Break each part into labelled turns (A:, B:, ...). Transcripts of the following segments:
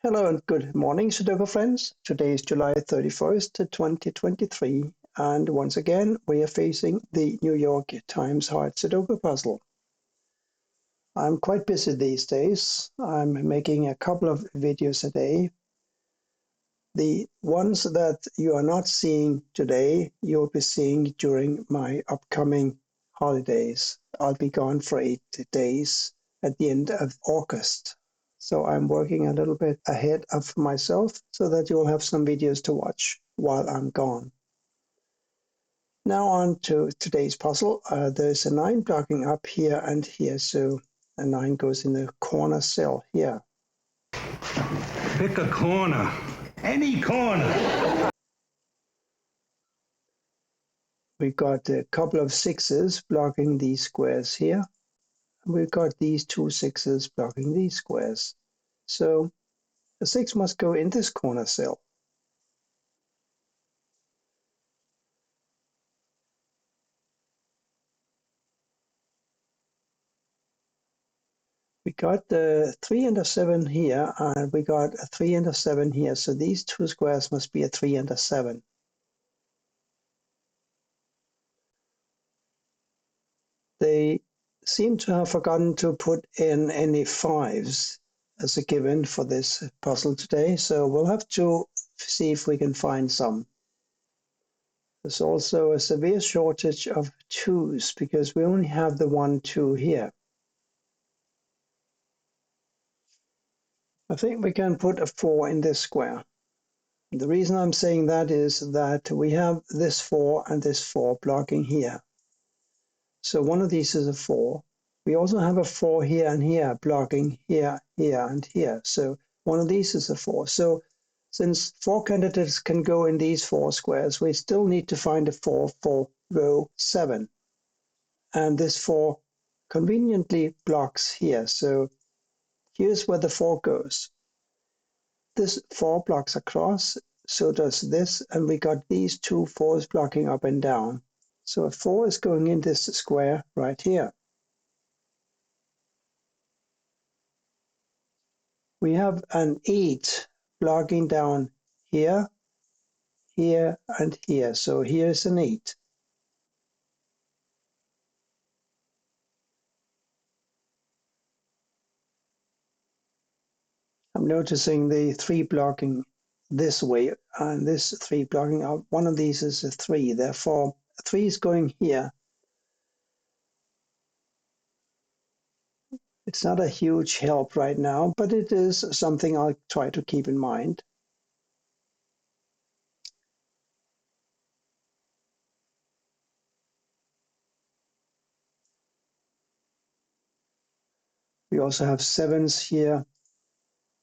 A: Hello and good morning, Sudoku friends. Today is July 31st, 2023, and once again we are facing the New York Times Hard Sudoku puzzle. I'm quite busy these days. I'm making a couple of videos a day. The ones that you are not seeing today, you'll be seeing during my upcoming holidays. I'll be gone for 8 days at the end of August. So I'm working a little bit ahead of myself so that you'll have some videos to watch while I'm gone. Now on to today's puzzle. There's a 9 blocking up here and here, so a 9 goes in the corner cell here.
B: Pick a corner. Any corner.
A: We got a couple of 6s blocking these squares here. We've got these 2 6s blocking these squares. So a 6 must go in this corner cell. We got the 3 and a 7 here, and we got a 3 and a 7 here. So these 2 squares must be a 3 and a 7. They seem to have forgotten to put in any 5s as a given for this puzzle today. So we'll have to see if we can find some. There's also a severe shortage of 2s because we only have the 1, 2 here. I think we can put a 4 in this square. The reason I'm saying that is that we have this 4 and this 4 blocking here. So one of these is a 4. We also have a 4 here and here blocking here, here, and here. So one of these is a 4. So since 4 candidates can go in these 4 squares, we still need to find a 4 for row 7. And this 4 conveniently blocks here. So here's where the 4 goes. This 4 blocks across, so does this, and we got these 2 4s blocking up and down. So a 4 is going in this square right here. We have an 8 blocking down here, here, and here. So here's an 8. I'm noticing the 3 blocking this way and this 3 blocking out. One of these is a 3, therefore 3 is going here. It's not a huge help right now, but it is something I'll try to keep in mind. We also have 7s here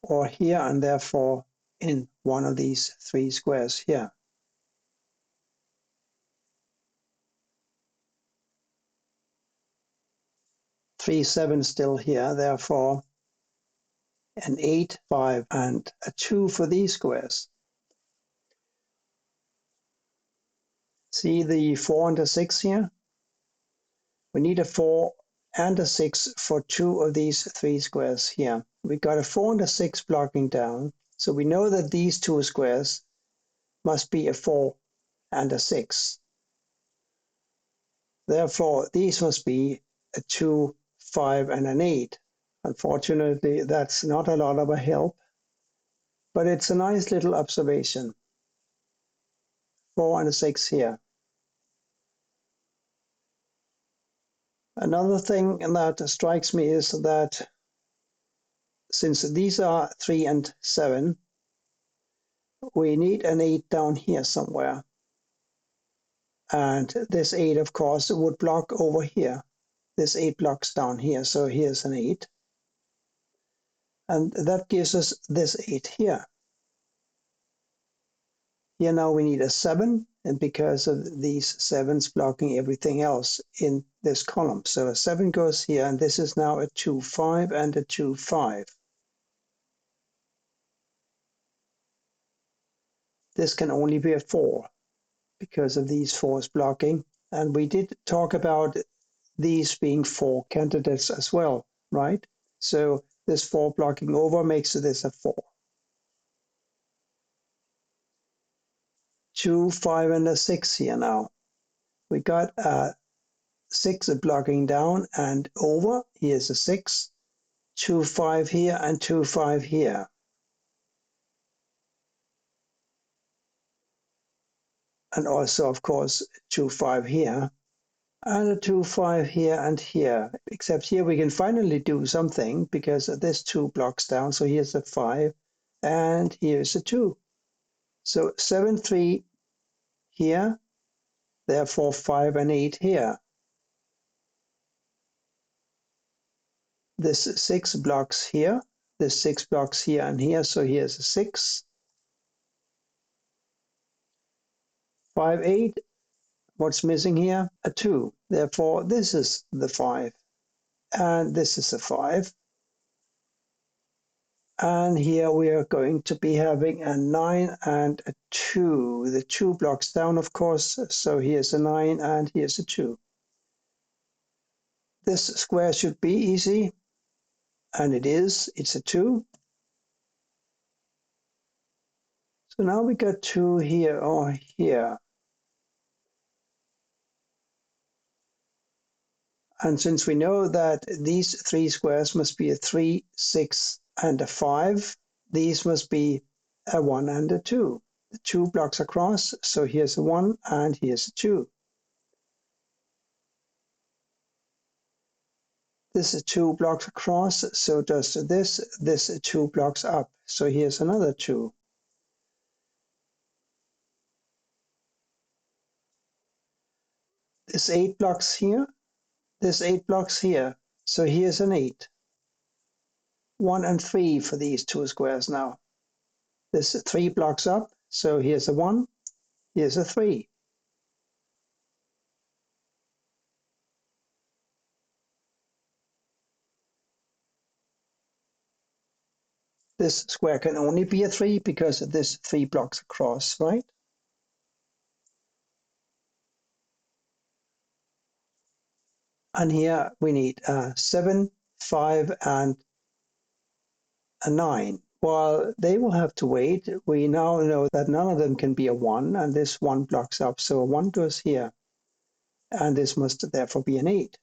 A: or here, and therefore in one of these 3 squares here. Three 7 still here, therefore an 8, 5, and a 2 for these squares. See the 4 and a 6 here? We need a 4 and a 6 for 2 of these 3 squares here. We got a 4 and a 6 blocking down, so we know that these 2 squares must be a 4 and a 6. Therefore, these must be a 2, 5, and an 8. Unfortunately, that's not a lot of a help, but it's a nice little observation. 4 and a 6 here. Another thing that strikes me is that since these are 3 and 7, we need an 8 down here somewhere. And this 8, of course, would block over here. This 8 blocks down here, so here's an 8. And that gives us this 8 here. Here now we need a 7, and because of these 7s blocking everything else in this column. So a 7 goes here, and this is now a 2, 5, and a 2, 5. This can only be a 4 because of these 4s blocking. And we did talk about these being 4 candidates as well, right? So this 4 blocking over makes this a 4. 2, 5, and a 6 here now. We got a 6 blocking down and over. Here's a 6, 2, 5 here, and 2, 5 here. And also, of course, 2, 5 here. And a 2, 5 here and here. Except here we can finally do something because this 2 blocks down. So here's a 5 and here's a 2. So 7, 3 here, therefore 5 and 8 here. This 6 blocks here, this 6 blocks here and here, so here's a 6. 5, 8, what's missing here? A 2. Therefore, this is the 5. And this is a 5. And here we are going to be having a 9 and a 2. The 2 blocks down, of course, so here's a 9 and here's a 2. This square should be easy, and it is. It's a 2. So now we got 2 here or here. And since we know that these 3 squares must be a 3, 6, and a 5, these must be a 1 and a 2. The 2 blocks across, so here's a 1 and here's a 2. This is 2 blocks across, so does this 2 blocks up, so here's another 2. This 8 blocks here, this 8 blocks here, so here's an 8. 1 and 3 for these 2 squares now. This 3 blocks up, so here's a 1, here's a 3. This square can only be a 3 because this 3 blocks across, right? And here we need a 7, 5, and a 9. While they will have to wait, we now know that none of them can be a 1, and this 1 blocks up, so a 1 goes here, and this must therefore be an 8.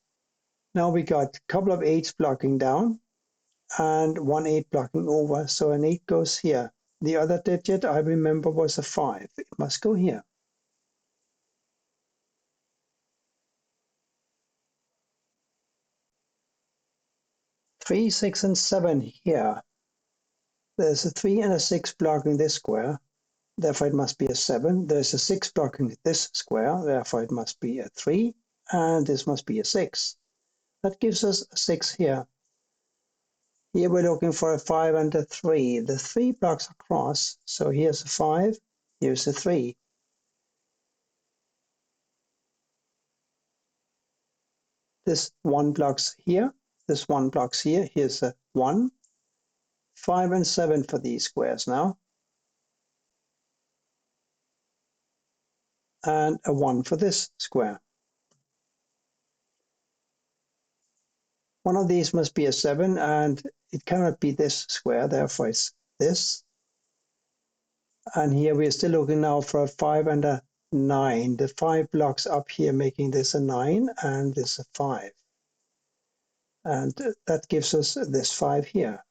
A: Now we got a couple of 8s blocking down, and 1 8 blocking over, so an 8 goes here. The other digit I remember was a 5. It must go here. 3, 6, and 7 here. There's a 3 and a 6 blocking this square, therefore it must be a 7. There's a 6 blocking this square, therefore it must be a 3, and this must be a 6. That gives us a 6 here. Here we're looking for a 5 and a 3. The 3 blocks across, so here's a 5, here's a 3. This 1 blocks here, this 1 blocks here, here's a 1. 5 and 7 for these squares now. And a 1 for this square. One of these must be a 7, and it cannot be this square, therefore it's this. And here we are still looking now for a 5 and a 9. The 5 blocks up here making this a 9, and this a 5. And that gives us this 5 here.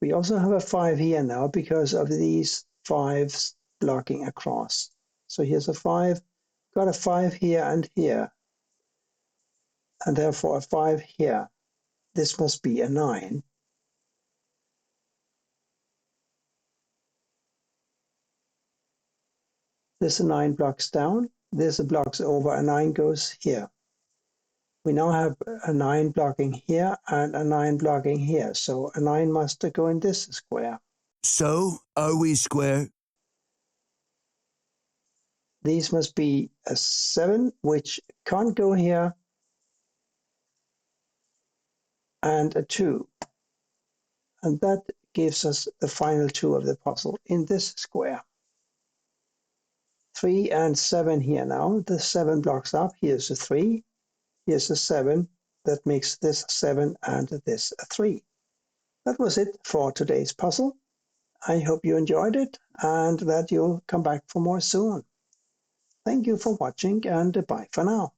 A: We also have a 5 here now because of these 5s blocking across. So here's a 5, got a 5 here and here, and therefore a 5 here. This must be a 9. This a 9 blocks down, this blocks over, a 9 goes here. We now have a 9 blocking here and a 9 blocking here, so a 9 must go in this square.
C: So, are we square?
A: These must be a 7, which can't go here, and a 2. And that gives us the final 2 of the puzzle in this square. 3 and 7 here now. The 7 blocks up. Here's a 3. Here's a 7. That makes this 7 and this a 3. That was it for today's puzzle. I hope you enjoyed it and that you'll come back for more soon. Thank you for watching and bye for now.